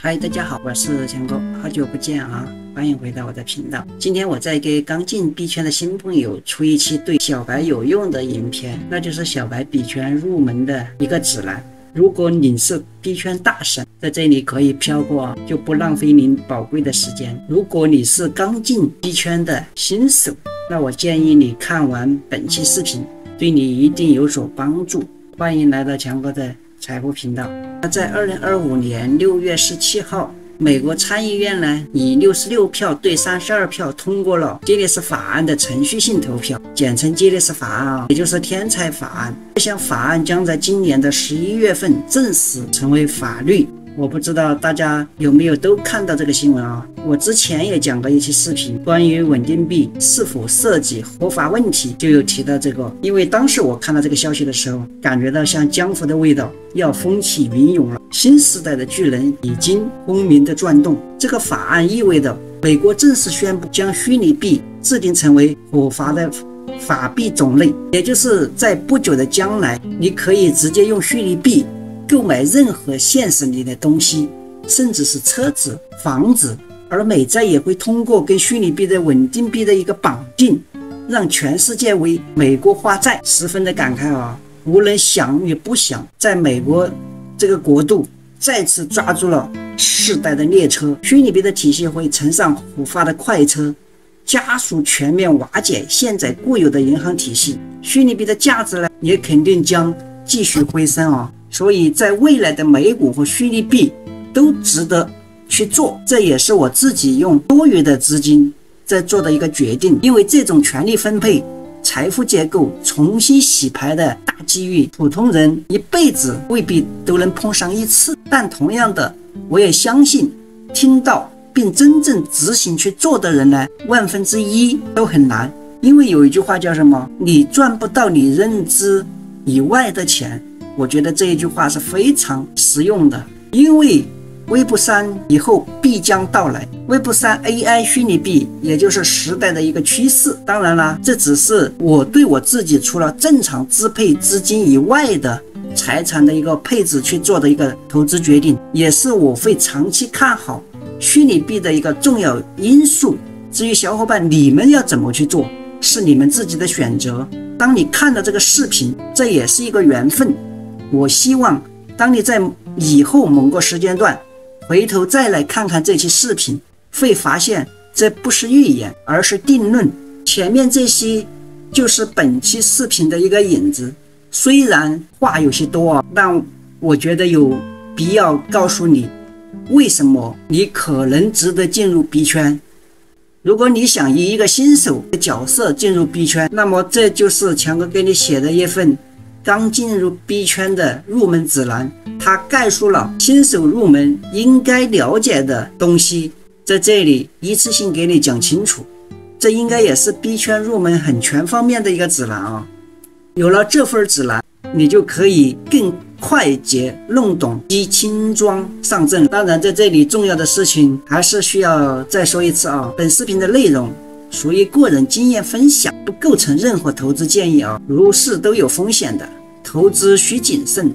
嗨，大家好，我是强哥，好久不见啊，欢迎回到我的频道。今天我在给刚进币圈的新朋友出一期对小白有用的影片，那就是小白币圈入门的一个指南。如果你是币圈大神，在这里可以飘过，就不浪费您宝贵的时间。如果你是刚进币圈的新手，那我建议你看完本期视频，对你一定有所帮助。欢迎来到强哥的财富频道。在2025年6月17号，美国参议院呢以66票对32票通过了杰尼斯法案的程序性投票，简称杰尼斯法案，也就是天才法案。这项法案将在今年的11月份正式成为法律。我不知道大家有没有都看到这个新闻啊？我之前也讲过一期视频，关于稳定币是否涉及合法问题，就有提到这个。因为当时我看到这个消息的时候，感觉到像江湖的味道要风起云涌了，新时代的巨人已经轰鸣的转动。这个法案意味着美国正式宣布将虚拟币制定成为合法的法币种类，也就是在不久的将来，你可以直接用虚拟币购买任何现实里的东西，甚至是车子、房子。而美债也会通过跟虚拟币的稳定币的一个绑定，让全世界为美国化债，十分的感慨啊！无论想与不想，在美国这个国度再次抓住了世代的列车，虚拟币的体系会乘上虎发的快车，加速全面瓦解现在固有的银行体系。虚拟币的价值呢，也肯定将继续回升啊！所以在未来的美股和虚拟币都值得去做，这也是我自己用多余的资金在做的一个决定。因为这种权力分配、财富结构重新洗牌的大机遇，普通人一辈子未必都能碰上一次。但同样的，我也相信听到并真正执行去做的人呢，1/1000都很难。因为有一句话叫什么？你赚不到你认知以外的钱。我觉得这一句话是非常实用的，因为Web3以后必将到来， Web3 AI 虚拟币也就是时代的一个趋势。当然了，这只是我对我自己除了正常支配资金以外的财产的一个配置去做的一个投资决定，也是我会长期看好虚拟币的一个重要因素。至于小伙伴你们要怎么去做，是你们自己的选择。当你看到这个视频，这也是一个缘分。我希望当你在以后某个时间段回头再来看看这期视频，会发现这不是预言，而是定论。前面这些就是本期视频的一个引子，虽然话有些多，但我觉得有必要告诉你为什么你可能值得进入币圈。如果你想以一个新手的角色进入币圈，那么这就是强哥给你写的一份刚进入币圈的入门指南，它概述了新手入门应该了解的东西，在这里一次性给你讲清楚。这应该也是币圈入门很全方面的一个指南啊！有了这份指南，你就可以更快捷弄懂及轻装上阵。当然，在这里重要的事情还是需要再说一次啊！本视频的内容属于个人经验分享，不构成任何投资建议啊！入市都有风险的，投资需谨慎。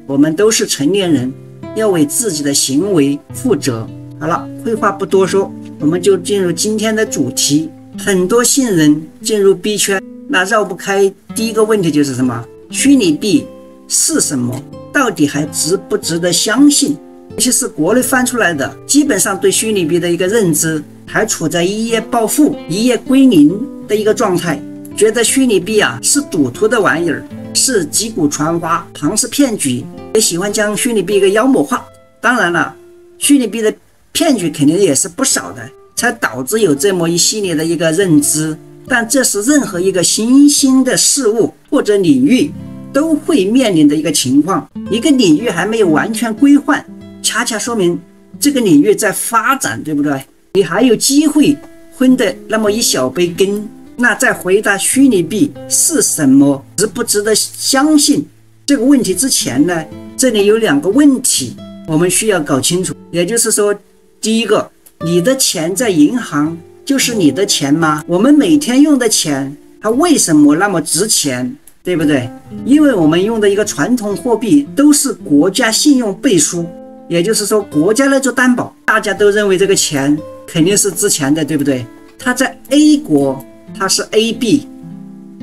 我们都是成年人，要为自己的行为负责。好了，废话不多说，我们就进入今天的主题。很多新人进入币圈，那绕不开第一个问题就是什么？虚拟币是什么？到底还值不值得相信？尤其是国内翻出来的，基本上对虚拟币的一个认知还处在一夜暴富、一夜归零的一个状态，觉得虚拟币是赌徒的玩意儿，是击鼓传花、庞氏骗局，也喜欢将虚拟币一个妖魔化。当然了，虚拟币的骗局肯定也是不少的，才导致有这么一系列的一个认知。但这是任何一个新兴的事物或者领域都会面临的一个情况。一个领域还没有完全规范，恰恰说明这个领域在发展，对不对？你还有机会分得那么一小杯羹。那在回答虚拟币是什么、值不值得相信这个问题之前呢，这里有两个问题我们需要搞清楚。也就是说，第一个，你的钱在银行就是你的钱吗？我们每天用的钱，它为什么那么值钱？对不对？因为我们用的一个传统货币都是国家信用背书，也就是说国家来做担保，大家都认为这个钱肯定是值钱的，对不对？它在 A 国它是 AB，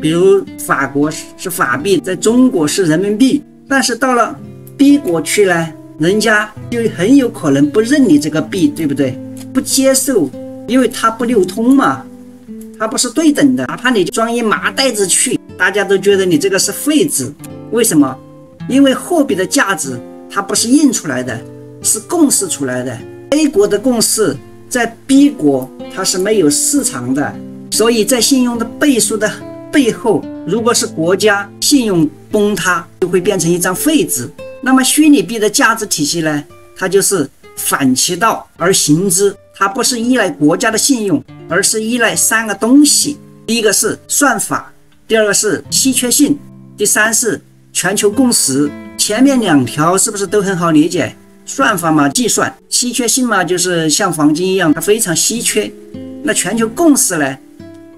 比如法国是法币，在中国是人民币，但是到了 B 国去呢，人家就很有可能不认你这个币，对不对？不接受，因为它不流通嘛，它不是对等的，哪怕你装一麻袋子去，大家都觉得你这个是废纸。为什么？因为货币的价值它不是印出来的，是共识出来的。 A 国的共识在 B 国它是没有市场的，所以在信用的背书的背后，如果是国家信用崩塌，就会变成一张废纸。那么虚拟币的价值体系呢，它就是反其道而行之，它不是依赖国家的信用，而是依赖3个东西。第一个是算法，第二个是稀缺性，第三是全球共识。前面2条是不是都很好理解？算法嘛，计算；稀缺性嘛，就是像黄金一样，它非常稀缺。那全球共识呢，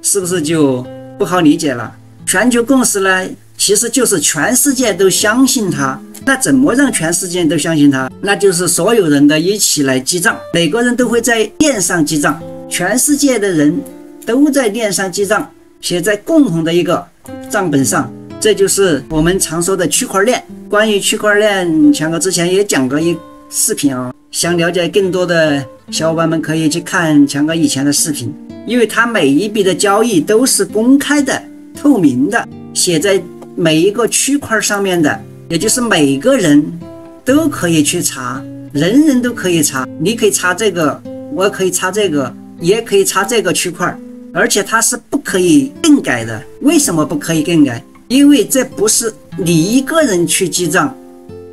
是不是就不好理解了？全球共识呢，其实就是全世界都相信它。那怎么让全世界都相信它？那就是所有人的一起来记账，每个人都会在链上记账，全世界的人都在链上记账，写在共同的一个账本上。这就是我们常说的区块链。关于区块链，强哥之前也讲过一视频啊，想了解更多的小伙伴们可以去看强哥以前的视频，因为它每一笔的交易都是公开的、透明的，写在每一个区块上面的，也就是每个人都可以去查，人人都可以查。你可以查这个，我可以查这个，也可以查这个区块，而且它是不可以更改的。为什么不可以更改？因为这不是你一个人去记账，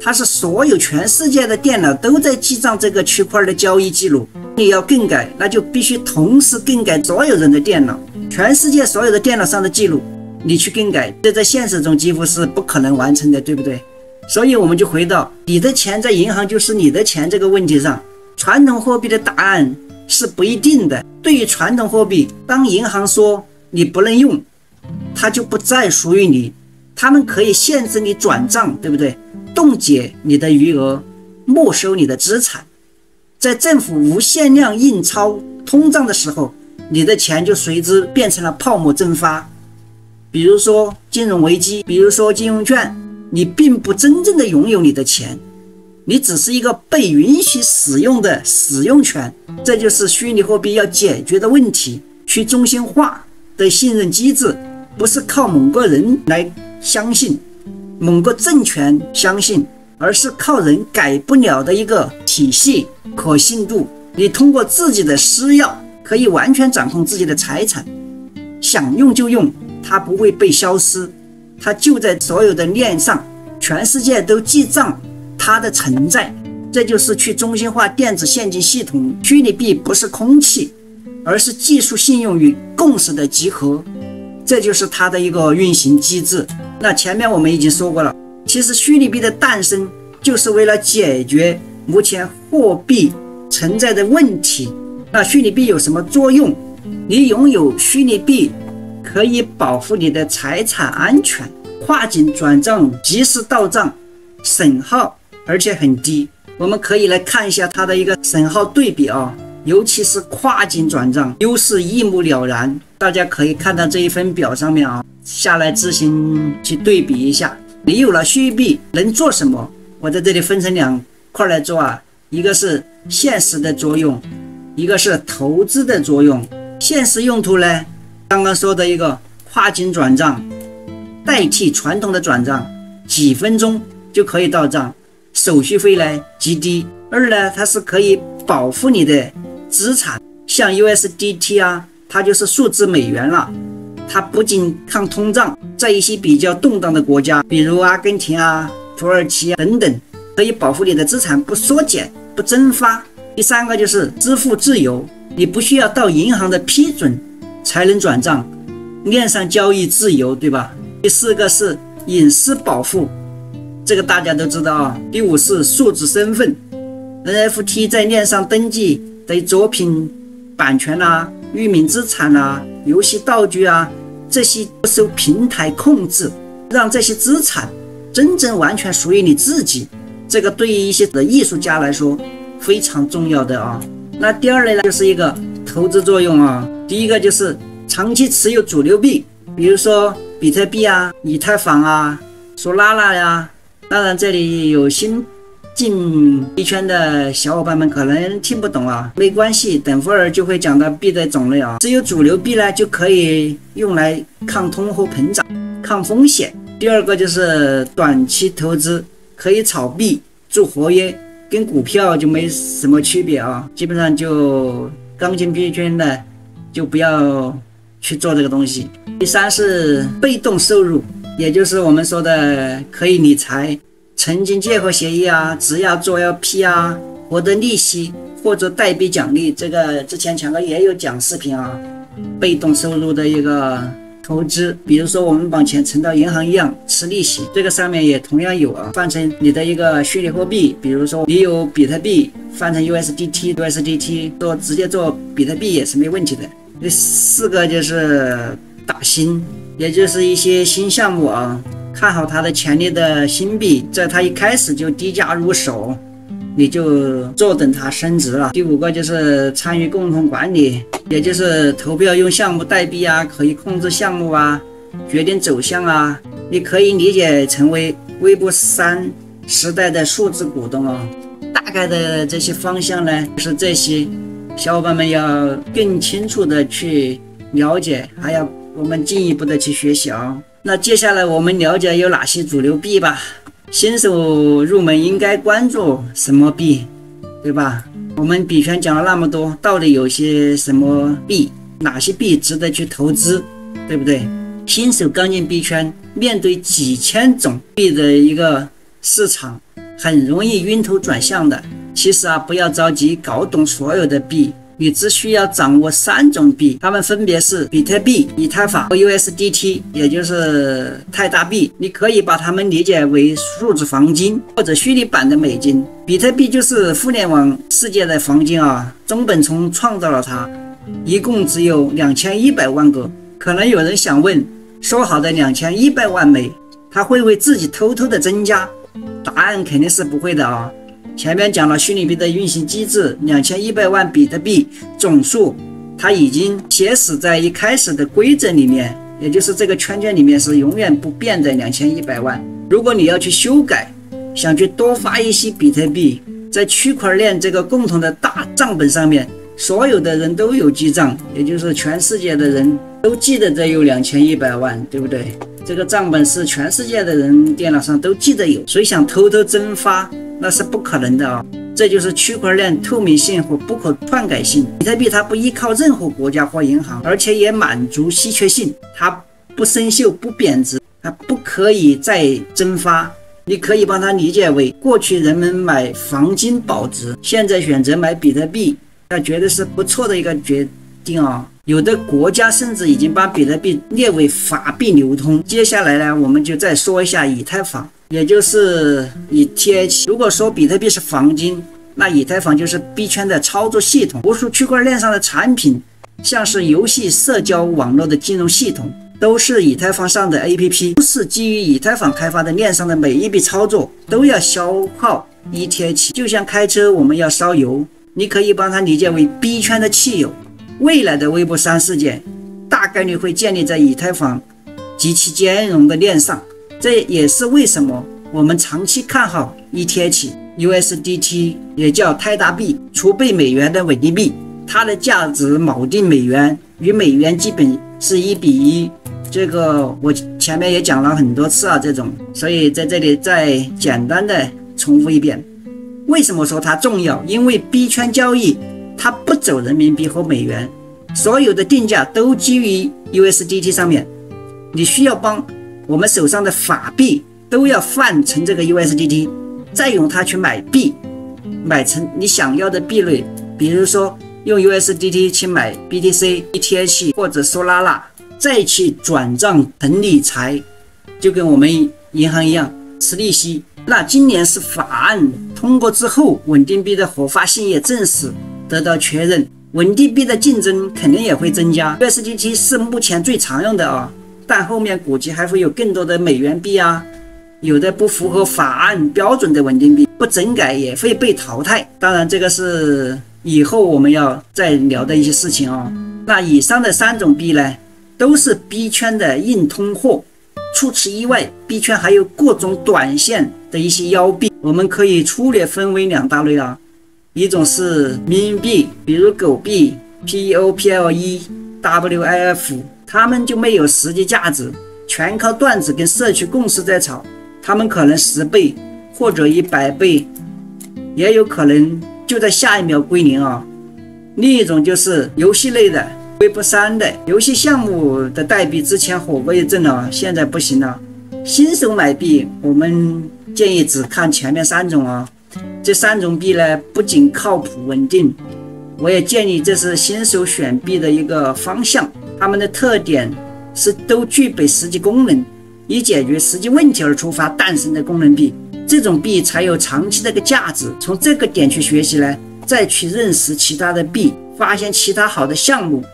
它是所有全世界的电脑都在记账这个区块的交易记录。你要更改，那就必须同时更改所有人的电脑，全世界所有的电脑上的记录，你去更改，这在现实中几乎是不可能完成的，对不对？所以我们就回到你的钱在银行就是你的钱这个问题上，传统货币的答案是不一定的。对于传统货币，当银行说你不能用，它就不再属于你，他们可以限制你转账，对不对？冻结你的余额，没收你的资产。在政府无限量印钞通胀的时候，你的钱就随之变成了泡沫蒸发。比如说金融危机，比如说金融券，你并不真正的拥有你的钱，你只是一个被允许使用的使用权。这就是虚拟货币要解决的问题。去中心化的信任机制不是靠某个人来相信，某个政权相信，而是靠人改不了的一个体系可信度。你通过自己的私钥可以完全掌控自己的财产，想用就用，它不会被消失，它就在所有的链上，全世界都记账它的存在。这就是去中心化电子现金系统。虚拟币不是空气，而是技术信用与共识的集合，这就是它的一个运行机制。那前面我们已经说过了，其实虚拟币的诞生就是为了解决目前货币存在的问题。那虚拟币有什么作用？你拥有虚拟币可以保护你的财产安全，跨境转账及时到账，损耗而且很低。我们可以来看一下它的一个损耗对比啊，尤其是跨境转账优势一目了然。大家可以看到这一份表上面啊，下来自行去对比一下。你有了虚拟币能做什么？我在这里分成2块来做啊，一个是现实的作用，一个是投资的作用。现实用途呢，刚刚说的一个跨境转账，代替传统的转账，几分钟就可以到账，手续费呢极低。二呢，它是可以保护你的资产，像 USDT 啊，它就是数字美元了，它不仅抗通胀，在一些比较动荡的国家，比如阿根廷啊、土耳其啊等等，可以保护你的资产不缩减、不蒸发。第3个就是支付自由，你不需要到银行的批准才能转账，链上交易自由，对吧？第4个是隐私保护，这个大家都知道啊。第5是数字身份 ，NFT 在链上登记的作品版权啊、域名资产啊、游戏道具啊，这些不受平台控制，让这些资产真正完全属于你自己。这个对于一些的艺术家来说非常重要的啊。那第二类呢，就是一个投资作用啊。第一个就是长期持有主流币，比如说比特币啊、以太坊啊、索拉拉呀。当然这里有新进币圈的小伙伴们可能听不懂啊，没关系，等会儿就会讲到币的种类啊。持有主流币呢，就可以用来抗通货膨胀、抗风险。第二个就是短期投资，可以炒币、做活跃，跟股票就没什么区别啊。基本上就刚进币圈的就不要去做这个东西。第三是被动收入，也就是我们说的可以理财、曾经借货协议啊、质押做 LP 啊，获得利息或者代币奖励。这个之前强哥也有讲视频啊，被动收入的一个投资，比如说我们把钱存到银行一样吃利息，这个上面也同样有啊，换成你的一个虚拟货币，比如说你有比特币，换成 USDT 直接做比特币也是没问题的。第四个就是打新，也就是一些新项目啊，看好它的潜力的新币，在它一开始就低价入手，你就坐等它升值了。第五个就是参与共同管理，也就是投票用项目代币啊，可以控制项目啊，决定走向啊。你可以理解成为微博3时代的数字股东啊。大概的这些方向呢，就是这些小伙伴们要更清楚的去了解，还要我们进一步的去学习啊。那接下来我们了解有哪些主流币吧。新手入门应该关注什么币，对吧？我们币圈讲了那么多，到底有些什么币，哪些币值得去投资，对不对？新手刚进币圈，面对几千种币的一个市场，很容易晕头转向的。其实啊，不要着急搞懂所有的币，你只需要掌握3种币，它们分别是比特币、以太坊和 USDT， 也就是泰达币。你可以把它们理解为数字黄金或者虚拟版的美金。比特币就是互联网世界的黄金啊，中本聪创造了它，一共只有2100万个。可能有人想问，说好的2100万枚，它会不会自己偷偷的增加？答案肯定是不会的啊。前面讲了虚拟币的运行机制，2100万比特币总数，它已经写死在一开始的规则里面，也就是这个圈圈里面是永远不变的2100万。如果你要去修改，想去多发一些比特币，在区块链这个共同的大账本上面，所有的人都有记账，也就是全世界的人都记得这有2100万，对不对？这个账本是全世界的人电脑上都记得有，谁想偷偷增发那是不可能的啊！这就是区块链透明性和不可篡改性。比特币它不依靠任何国家或银行，而且也满足稀缺性，它不生锈、不贬值，它不可以再增发。你可以把它理解为，过去人们买黄金保值，现在选择买比特币，那绝对是不错的一个决定啊！有的国家甚至已经把比特币列为法币流通。接下来呢，我们就再说一下以太坊，也就是ETH。如果说比特币是黄金，那以太坊就是币圈的操作系统。无数区块链上的产品，像是游戏、社交网络的金融系统，都是以太坊上的 APP。都是基于以太坊开发的链上的每一笔操作都要消耗 ETH， 就像开车我们要烧油，你可以把它理解为币圈的汽油。未来的微博3世界大概率会建立在以太坊极其兼容的链上，这也是为什么我们长期看好 ETH、USDT， 也叫泰达币，储备美元的稳定币，它的价值锚定美元，与美元基本是1:1。这个我前面也讲了很多次啊，这种，所以在这里再简单的重复一遍。为什么说它重要？因为币圈交易它不走人民币和美元，所有的定价都基于 USDT 上面。你需要帮我们手上的法币都要换成这个 USDT， 再用它去买币，买成你想要的币类，比如说用 USDT 去买 BTC、ETH 或者索拉拉，再去转账成理财，就跟我们银行一样吃利息。那今年是法案通过之后，稳定币的合法性也正式得到确认，稳定币的竞争肯定也会增加。USDT 是目前最常用的啊，但后面估计还会有更多的美元币啊、有的不符合法案标准的稳定币不整改也会被淘汰。当然，这个是以后我们要再聊的一些事情哦。那以上的3种币呢，都是币圈的硬通货。除此以外，币圈还有各种短线的一些妖币，我们可以粗略分为2大类啊。一种是民营币，比如狗币、POPLE、WIF， 它们就没有实际价值，全靠段子跟社区共识在炒，它们可能10倍或者100倍，也有可能就在下一秒归零啊。另一种就是游戏类的Web3的游戏项目的代币，之前火过一阵了，现在不行了。新手买币，我们建议只看前面3种啊。这3种币呢，不仅靠谱稳定，我也建议这是新手选币的一个方向。它们的特点是都具备实际功能，以解决实际问题而出发诞生的功能币，这种币才有长期的一个价值。从这个点去学习呢，再去认识其他的币，发现其他好的项目。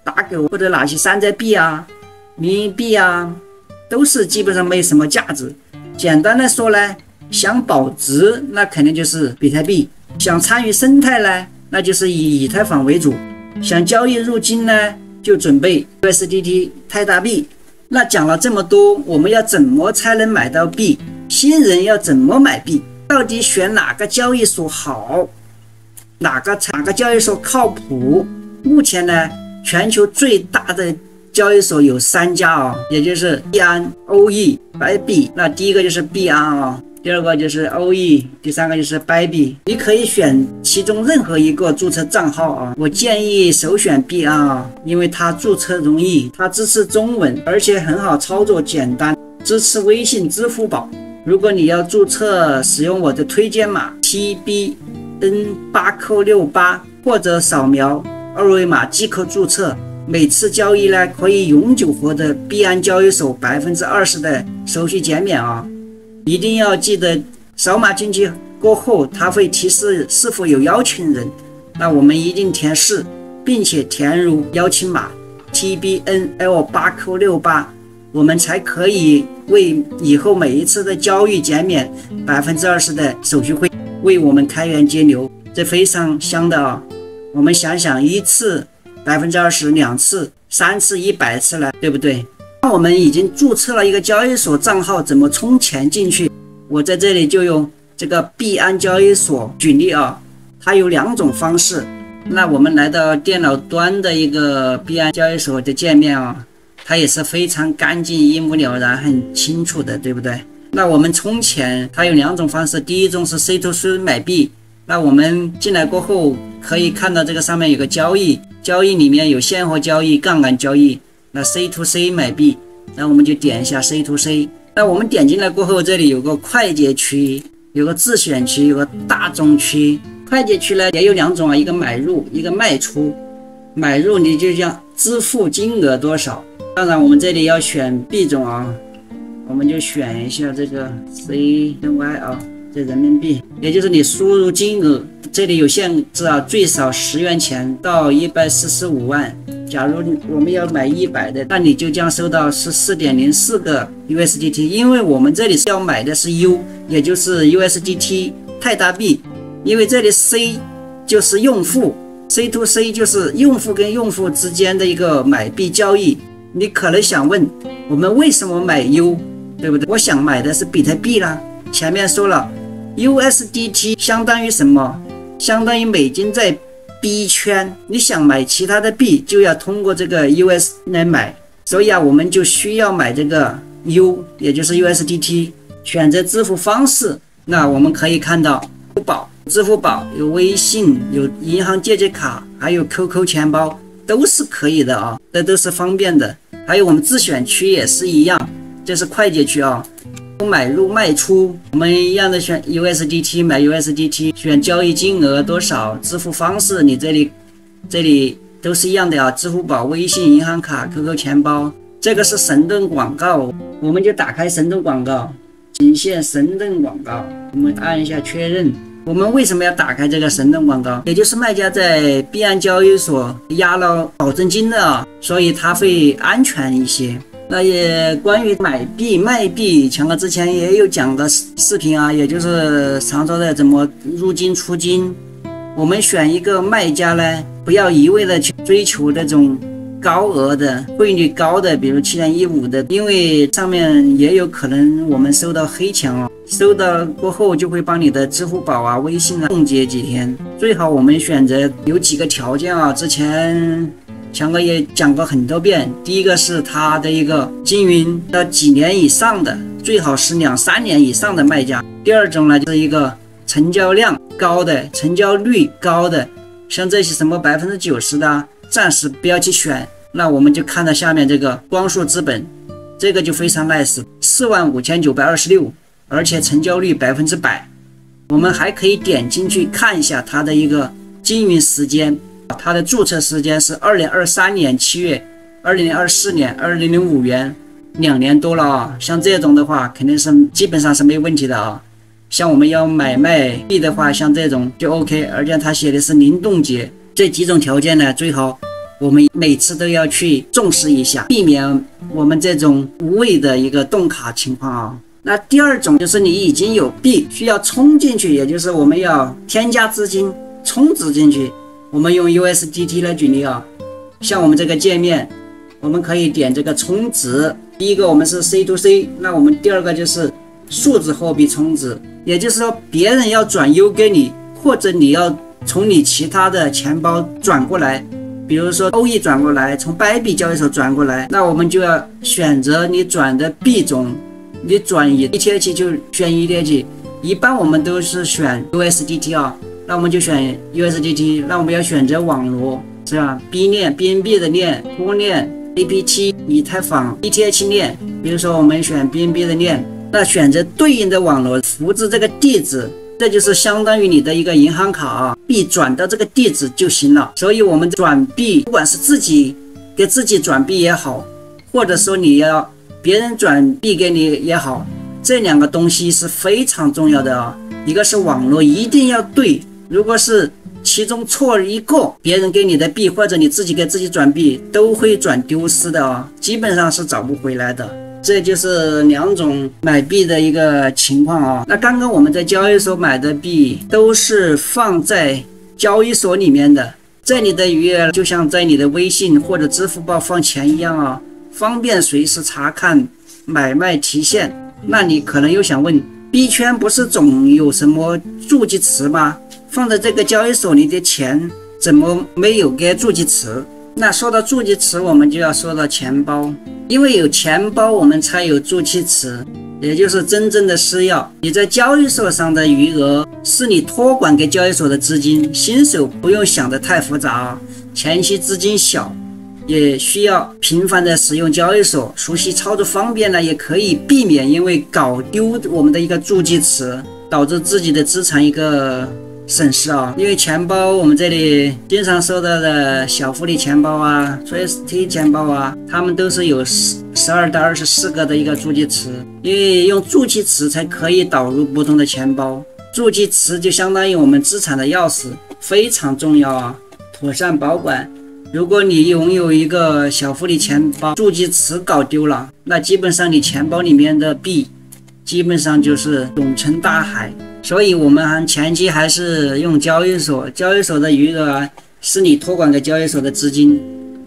打狗或者哪些山寨币啊、民营币啊，都是基本上没什么价值。简单的说呢，想保值那肯定就是比特币，想参与生态呢，那就是以以太坊为主，想交易入金呢，就准备 USDT 泰达币。那讲了这么多，我们要怎么才能买到币？新人要怎么买币？到底选哪个交易所好？哪个交易所靠谱？目前呢，全球最大的交易所有3家啊，也就是币安、OE、白币。那第一个就是币安啊，第二个就是 OE， 第3个就是白币。你可以选其中任何一个注册账号啊，我建议首选币安啊，因为它注册容易，它支持中文，而且很好操作简单，支持微信、支付宝。如果你要注册，使用我的推荐码 TBN8Q68 或者扫描2维码即可注册，每次交易呢可以永久获得币安交易所20%的手续减免啊！一定要记得扫码进去过后，它会提示是否有邀请人，那我们一定填是，并且填入邀请码 TBNL8Q68， 我们才可以为以后每一次的交易减免20%的手续费，为我们开源节流，这非常香的啊！我们想想，一次20%， 2次、3次、100次了，对不对？那我们已经注册了一个交易所账号，怎么充钱进去？我在这里就用这个币安交易所举例啊，它有2种方式。那我们来到电脑端的一个币安交易所的界面啊，它也是非常干净、一目了然、很清楚的，对不对？那我们充钱，它有2种方式，第一种是 C2C 买币。那我们进来过后，可以看到这个上面有个交易里面有现货交易、杠杆交易。那 C2C 买币，那我们就点一下 C2C。那我们点进来过后，这里有个快捷区，有个自选区，有个大众区。快捷区呢也有2种啊，一个买入，一个卖出。买入你就将支付金额多少，当然我们这里要选币种啊，我们就选一下这个 CNY 啊。这人民币，也就是你输入金额，这里有限制啊，最少10元钱到145万。假如我们要买100的，那你就将收到14.04个 USDT， 因为我们这里是要买的是 U， 也就是 USDT 泰达币，因为这里 C 就是用户 ，C2C 就是用户跟用户之间的一个买币交易。你可能想问，我们为什么买 U， 对不对？我想买的是比特币啦，前面说了。USDT 相当于什么？相当于美金在币圈。你想买其他的币，就要通过这个 US 来买。所以啊，我们就需要买这个 U， 也就是 USDT。选择支付方式，那我们可以看到，支付宝有微信，有银行借记卡，还有 QQ 钱包，都是可以的啊，这都是方便的。还有我们自选区也是一样，这是快捷区啊。买入卖出，我们一样的选 USDT 买 USDT， 选交易金额多少，支付方式你这里都是一样的啊，支付宝、微信、银行卡、QQ 钱包。这个是神盾广告，我们就打开神盾广告，仅限神盾广告，我们按一下确认。我们为什么要打开这个神盾广告？也就是卖家在币安交易所押了保证金的啊，所以它会安全一些。那也关于买币卖币，强哥之前也有讲的视频啊，也就是常说的怎么入金出金。我们选一个卖家呢，不要一味的去追求那种高额的汇率高的，比如7.15的，因为上面也有可能我们收到黑钱哦，收到过后就会帮你的支付宝啊、微信啊冻结几天。最好我们选择有几个条件啊，之前强哥也讲过很多遍。第一个是它的一个经营到几年以上的，最好是2、3年以上的卖家。第二种呢，就是一个成交量高的、成交率高的，像这些什么90%的，暂时不要去选。那我们就看到下面这个光速资本，这个就非常 nice，45926，而且成交率100%。我们还可以点进去看一下它的一个经营时间。它的注册时间是2023年7月，2024年2005元，2年多了啊。像这种的话，肯定是基本上是没问题的啊。像我们要买卖币的话，像这种就 OK， 而且它写的是零冻结，这几种条件呢，最好我们每次都要去重视一下，避免我们这种无谓的一个冻卡情况啊。那第二种就是你已经有币需要充进去，也就是我们要添加资金充值进去。我们用 USDT 来举例啊，像我们这个界面，我们可以点这个充值。第一个我们是 C to C， 那我们第二个就是数字货币充值，也就是说别人要转 U 给你，或者你要从你其他的钱包转过来，比如说欧易转过来，从拜币交易所转过来，那我们就要选择你转的币种，你转以 ETH 就选 ETH， 一般我们都是选 USDT 啊。那我们就选 USDT， 那我们要选择网络是吧 ？B 链、BNB 的链、公链、AP7、以太坊、ETH 链。比如说我们选 BNB 的链，那选择对应的网络，复制这个地址，这就是相当于你的一个银行卡啊，币转到这个地址就行了。所以我们转币，不管是自己给自己转币也好，或者说你要别人转币给你也好，这2个东西是非常重要的啊。一个是网络一定要对。如果是其中错一个，别人给你的币或者你自己给自己转币，都会转丢失的啊，基本上是找不回来的。这就是2种买币的一个情况啊。那刚刚我们在交易所买的币都是放在交易所里面的，在你的余额就像在你的微信或者支付宝放钱一样啊，方便随时查看买卖提现。那你可能又想问，币圈不是总有什么助记词吗？放在这个交易所里的钱怎么没有个助记词？那说到助记词，我们就要说到钱包，因为有钱包我们才有助记词，也就是真正的私钥。你在交易所上的余额是你托管给交易所的资金，新手不用想得太复杂，前期资金小，也需要频繁的使用交易所，熟悉操作方便呢，也可以避免因为搞丢我们的一个助记词，导致自己的资产一个省事啊。因为钱包我们这里经常收到的小福利钱包啊、Trust 钱包啊，他们都是有12到24个的一个助记词，因为用助记词才可以导入不同的钱包。助记词就相当于我们资产的钥匙，非常重要啊，妥善保管。如果你拥有一个小福利钱包，助记词搞丢了，那基本上你钱包里面的币基本上就是涌成大海。所以我们前期还是用交易所，交易所的余额是你托管给交易所的资金，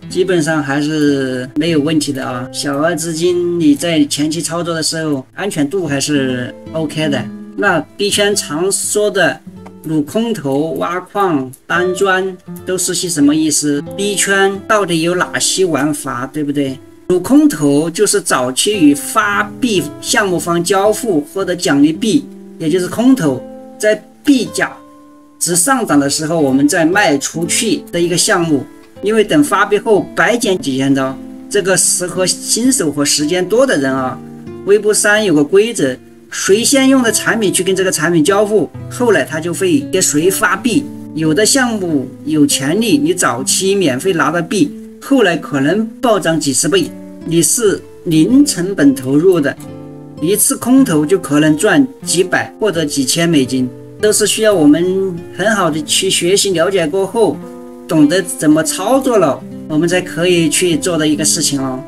基本上还是没有问题的啊。小额资金你在前期操作的时候，安全度还是 OK 的。那币圈常说的撸空头、挖矿、搬砖都是些什么意思？币圈到底有哪些玩法，对不对？撸空头就是早期与发币项目方交付或者奖励币，也就是空头，在币价值上涨的时候，我们再卖出去的一个项目。因为等发币后白捡几千刀，这个适合新手和时间多的人啊。微博3有个规则，谁先用的产品去跟这个产品交付，后来他就会给谁发币。有的项目有潜力，你早期免费拿到币，后来可能暴涨几十倍，你是零成本投入的，一次空投就可能赚几百或者几千美金，都是需要我们很好的去学习了解过后，懂得怎么操作了，我们才可以去做的一个事情哦。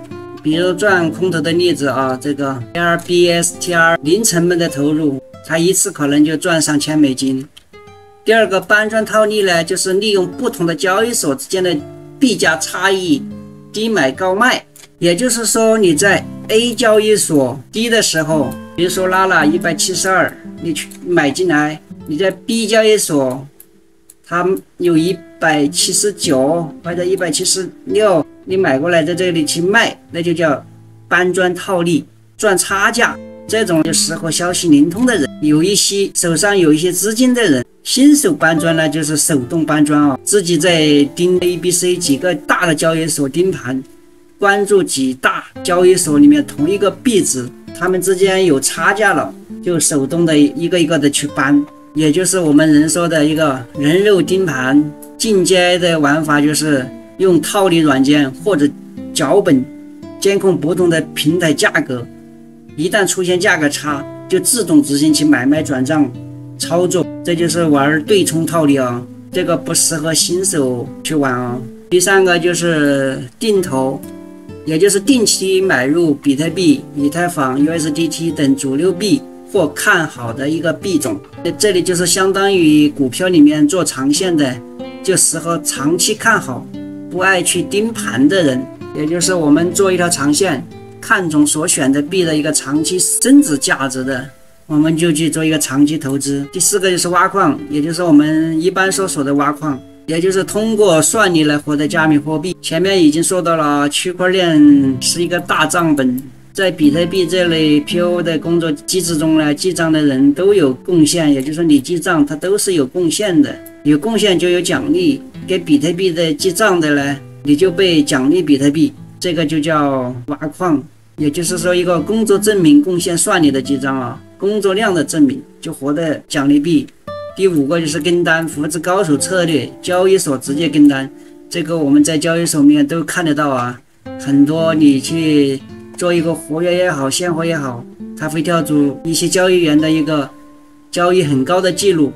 比如赚空头的例子啊，这个 LBSTR 零成本的投入，它一次可能就赚上千美金。第二个搬砖套利呢，就是利用不同的交易所之间的币价差异低买高卖，也就是说你在 A 交易所低的时候，比如说拉了172，你去买进来，你在 B 交易所它有179或者176，你买过来在这里去卖，那就叫搬砖套利，赚差价。这种就适合消息灵通的人，有一些手上有一些资金的人。新手搬砖呢，就是手动搬砖啊，自己在盯 ABC 几个大的交易所盯盘，关注几大交易所里面同一个币值，他们之间有差价了，就手动的一个一个的去搬，也就是我们人说的一个人肉盯盘。进阶的玩法就是用套利软件或者脚本监控不同的平台价格，一旦出现价格差，就自动执行其买卖转账操作，这就是玩对冲套利啊，这个不适合新手去玩啊。第三个就是定投，也就是定期买入比特币、以太坊、USDT 等主流币或看好的一个币种，这里就是相当于股票里面做长线的，就适合长期看好、不爱去盯盘的人，也就是我们做一条长线，看中所选的币的一个长期增值价值的，我们就去做一个长期投资。第四个就是挖矿，也就是我们一般所说的挖矿，也就是通过算力来获得加密货币。前面已经说到了，区块链是一个大账本，在比特币这类 PO 的工作机制中呢，记账的人都有贡献，也就是说你记账它都是有贡献的，有贡献就有奖励，给比特币的记账的呢，你就被奖励比特币，这个就叫挖矿，也就是说一个工作证明贡献算力的记账啊，工作量的证明就获得奖励币。第五个就是跟单，复制高手策略，交易所直接跟单，这个我们在交易所里面都看得到啊，很多你去做一个活跃也好，现货也好，它会跳出一些交易员的一个交易很高的记录，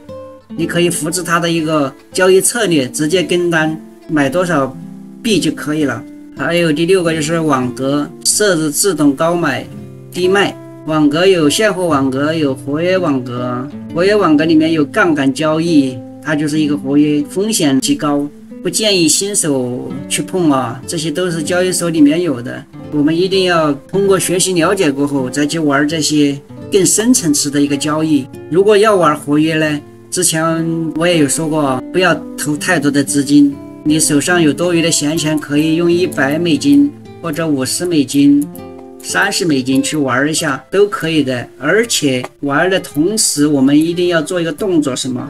你可以复制它的一个交易策略，直接跟单买多少币就可以了。还有第六个就是网格，设置自动高买低卖。网格有现货网格，有活跃网格，活跃网格里面有杠杆交易，它就是一个活跃，风险极高，不建议新手去碰啊，这些都是交易所里面有的，我们一定要通过学习了解过后再去玩这些更深层次的一个交易。如果要玩活跃呢，之前我也有说过，不要投太多的资金，你手上有多余的闲钱，可以用100美金或者50美金、30美金去玩一下都可以的。而且玩的同时，我们一定要做一个动作，什么？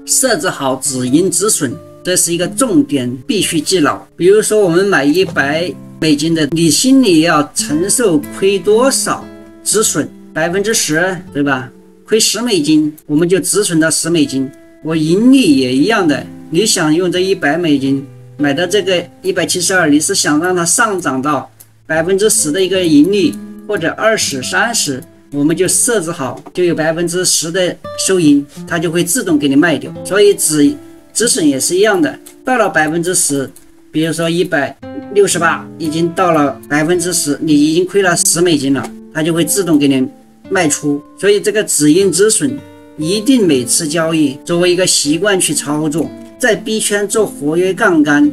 设置好止盈止损，这是一个重点，必须记牢。比如说我们买100美金的，你心里要承受亏多少止损，10%，对吧？亏10美金，我们就止损到10美金。我盈利也一样的，你想用这100美金买到这个172，你是想让它上涨到10%的一个盈利，或者20、30，我们就设置好，就有10%的收益，它就会自动给你卖掉。所以止损也是一样的，到了10%，比如说168，已经到了10%，你已经亏了10美金了，它就会自动给你卖出。所以这个止盈止损一定每次交易作为一个习惯去操作。在币圈做活跃杠杆，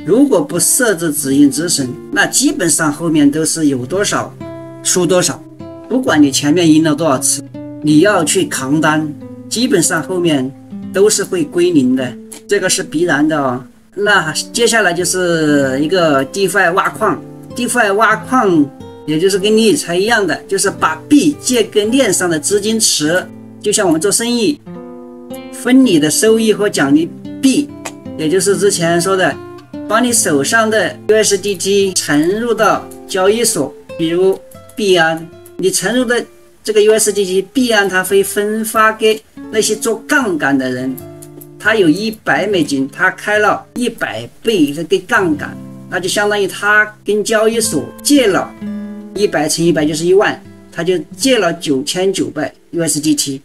如果不设置止盈止损，那基本上后面都是有多少输多少，不管你前面赢了多少次，你要去扛单，基本上后面都是会归零的，这个是必然的哦。那接下来就是一个 DeFi 挖矿。 DeFi 挖矿也就是跟理财一样的，就是把币借给链上的资金池，就像我们做生意分你的收益和奖励币，也就是之前说的把你手上的 USDT 存入到交易所，比如币安，你存入的这个 USDT， 币安它会分发给那些做杠杆的人，他有100美金，他开了100倍的杠杆，那就相当于他跟交易所借了100乘100就是1万，他就借了9900 USDT，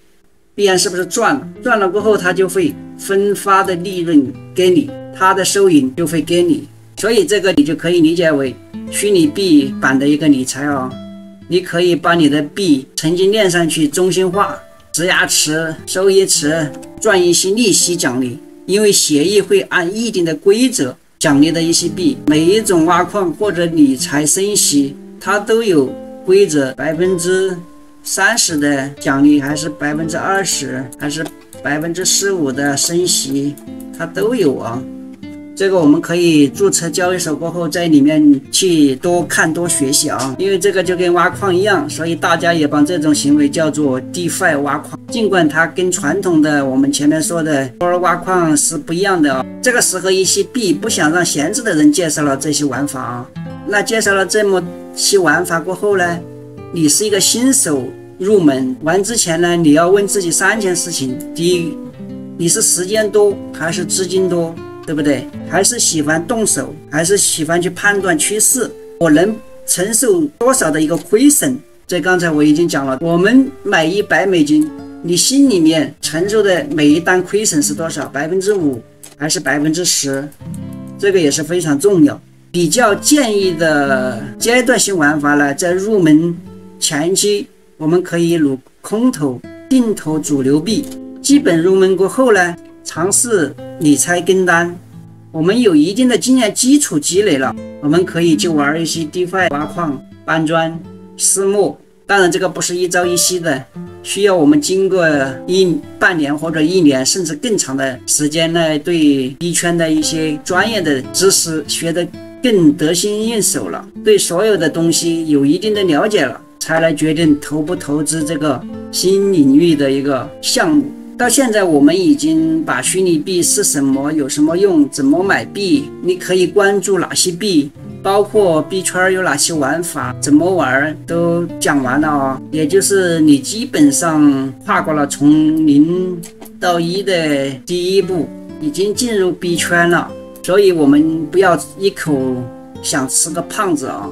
币安是不是赚了？赚了过后，他就会分发的利润给你，他的收益就会给你。所以这个你就可以理解为虚拟币版的一个理财哦。你可以把你的币沉浸链上去中心化，质押池、收益池赚一些利息奖励，因为协议会按一定的规则奖励的一些币，每一种挖矿或者理财升息，它都有规则，30%的奖励，还是20%，还是15%的升息，它都有啊。这个我们可以注册交易所过后，在里面去多看多学习啊，因为这个就跟挖矿一样，所以大家也把这种行为叫做 DeFi 挖矿。尽管它跟传统的我们前面说的挖矿是不一样的啊。这个时候一些币不想让闲置的人介绍了这些玩法啊。那介绍了这么些玩法过后呢，你是一个新手入门玩之前呢，你要问自己3件事情。第一，你是时间多还是资金多？对不对？还是喜欢动手，还是喜欢去判断趋势？我能承受多少的一个亏损？这刚才我已经讲了，我们买$100，你心里面承受的每一单亏损是多少？5%还是10%？这个也是非常重要。比较建议的阶段性玩法呢，在入门前期，我们可以入空投、定投主流币。基本入门过后呢，尝试理财跟单，我们有一定的经验基础积累了，我们可以去玩一些 DeFi 挖矿、搬砖、私募。当然这个不是一朝一夕的，需要我们经过半年或者1年甚至更长的时间来对币圈的一些专业的知识学得更得心应手了，对所有的东西有一定的了解了，才来决定投不投资这个新领域的一个项目。到现在我们已经把虚拟币是什么、有什么用、怎么买币、你可以关注哪些币，包括币圈有哪些玩法、怎么玩都讲完了啊。也就是你基本上跨过了从0到1的第一步，已经进入币圈了。所以我们不要一口想吃个胖子啊。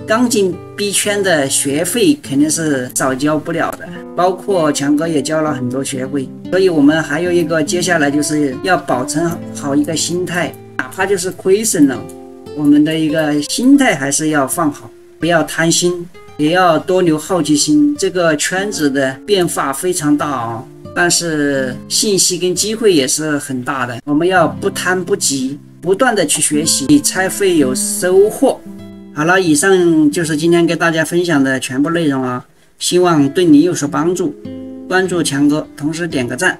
刚进币圈的学费肯定是少交不了的，包括强哥也交了很多学费。所以我们还有一个接下来就是要保存好一个心态，哪怕就是亏损了，我们的一个心态还是要放好，不要贪心，也要多留好奇心。这个圈子的变化非常大啊，但是信息跟机会也是很大的，我们要不贪不急，不断的去学习，你才会有收获。好了，以上就是今天给大家分享的全部内容啊，希望对你有所帮助。关注强哥，同时点个赞，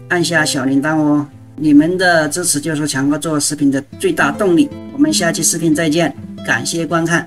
按下小铃铛哦。你们的支持就是强哥做视频的最大动力。我们下期视频再见，感谢观看。